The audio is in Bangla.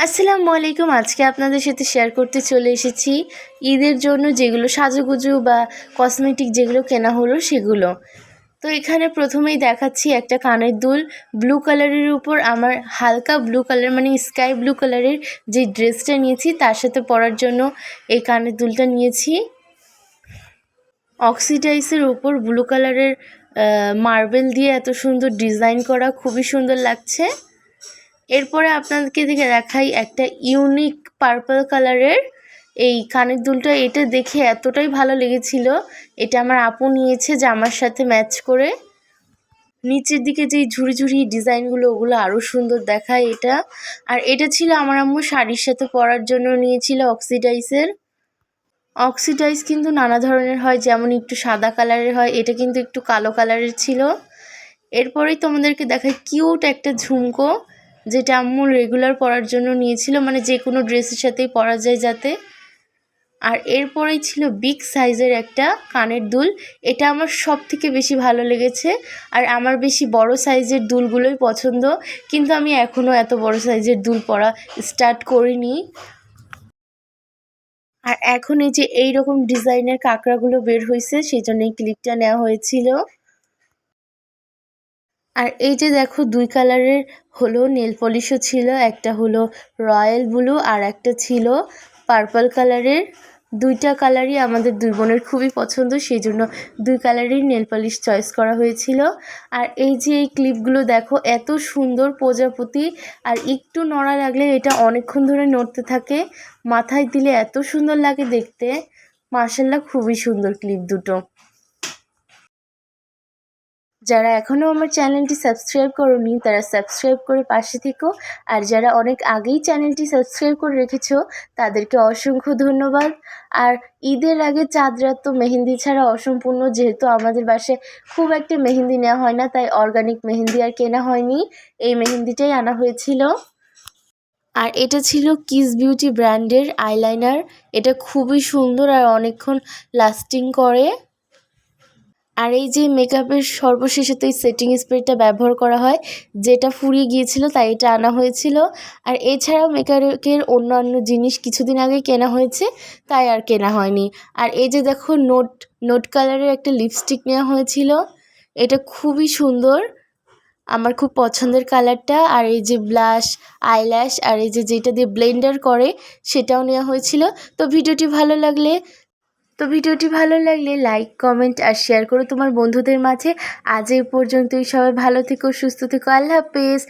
আসসালামু আলাইকুম। আজকে আপনাদের সাথে শেয়ার করতে চলে এসেছি ঈদের জন্য যেগুলো সাজুগুজু বা কসমেটিক যেগুলো কেনা হলো সেগুলো। তো এখানে প্রথমেই দেখাচ্ছি একটা কানের দুল ব্লু কালারের উপর আমার হালকা ব্লু কালার মানে স্কাই ব্লু কালারের যে ড্রেসটা নিয়েছি তার সাথে পরার জন্য এই কানের দুলটা নিয়েছি। অক্সিডাইসের উপর ব্লু কালারের মার্বেল দিয়ে এত সুন্দর ডিজাইন করা, খুবই সুন্দর লাগছে। এরপরে আপনাদেরকে দেখাই একটা ইউনিক পার্পল কালারের এই কানের দুলটা। এটা দেখে এতটাই ভালো লেগেছিল, এটা আমার আপু নিয়েছে জামার সাথে ম্যাচ করে। নিচের দিকে যেই ঝুড়ি ঝুড়ি ডিজাইনগুলো ওগুলো আরও সুন্দর দেখায় এটা। আর এটা ছিল আমার আম্মু শাড়ির সাথে পরার জন্য নিয়েছিল অক্সিডাইসের। অক্সিডাইস কিন্তু নানা ধরনের হয়, যেমন একটু সাদা কালারের হয়, এটা কিন্তু একটু কালো কালারের ছিল। এরপরেই তোমাদেরকে দেখাই কিউট একটা ঝুমকো, যেটা আম্মু রেগুলার পরার জন্য নিয়েছিল, মানে যে কোনো ড্রেসের সাথেই পরা যায় যাতে। আর এরপরেই ছিল বিগ সাইজের একটা কানের দুল, এটা আমার সব থেকে বেশি ভালো লেগেছে। আর আমার বেশি বড় সাইজের দুলগুলোই পছন্দ, কিন্তু আমি এখনও এত বড় সাইজের দুল পরা স্টার্ট করিনি। আর এখন এই যে এইরকম ডিজাইনের কাঁকড়াগুলো বের হয়েছে, সেই জন্য এই ক্লিপটা নেওয়া হয়েছিল। আর এই যে দেখো দুই কালারের হলো নেল পলিশও ছিল, একটা হলো রয়্যাল ব্লু আর একটা ছিল পার্পল কালারের। দুইটা কালারই আমাদের দুই বোনের খুবই পছন্দ, সেই জন্য দুই কালারের নেল পলিশ চয়েস করা হয়েছিল। আর এই যে এই ক্লিপগুলো দেখো এত সুন্দর প্রজাপতি, আর একটু নড়া লাগলে এটা অনেকক্ষণ ধরে নড়তে থাকে, মাথায় দিলে এত সুন্দর লাগে দেখতে। মাশাআল্লাহ, খুবই সুন্দর ক্লিপ দুটো। যারা এখনও আমার চ্যানেলটি সাবস্ক্রাইব করোনি তারা সাবস্ক্রাইব করে পাশে থেকো, আর যারা অনেক আগেই চ্যানেলটি সাবস্ক্রাইব করে রেখেছো তাদেরকে অসংখ্য ধন্যবাদ। আর ঈদের আগে চাঁদ রাত তো মেহেন্দি ছাড়া অসম্পূর্ণ, যেহেতু আমাদের বাসায় খুব একটা মেহেন্দি নেওয়া হয় না, তাই অর্গানিক মেহেন্দি আর কেনা হয়নি, এই মেহেন্দিটাই আনা হয়েছিল। আর এটা ছিল কিস বিউটি ব্র্যান্ডের আইলাইনার, এটা খুবই সুন্দর আর অনেকক্ষণ লাস্টিং করে। আর এই যে মেকআপের সর্বশেষে তো এই সেটিং স্প্রেটা ব্যবহার করা হয়, যেটা ফুরিয়ে গিয়েছিল তাই এটা আনা হয়েছিল। আর এছাড়াও মেকআপের অন্যান্য জিনিস কিছুদিন আগে কেনা হয়েছে, তাই আর কেনা হয়নি। আর এই যে দেখো নোট কালারের একটা লিপস্টিক নেওয়া হয়েছিল, এটা খুবই সুন্দর, আমার খুব পছন্দের কালারটা। আর এই যে ব্লাশ, আইল্যাশ আর এই যে যেটা দিয়ে ব্লেন্ডার করে সেটাও নেওয়া হয়েছিল। তো ভিডিওটি ভালো লাগলে লাইক, কমেন্ট আর শেয়ার করো তোমার বন্ধুদের মাঝে। আজ এই পর্যন্তই, সবাই ভালো থেকো, সুস্থ থেকো, আল্লাহ হাফেজ।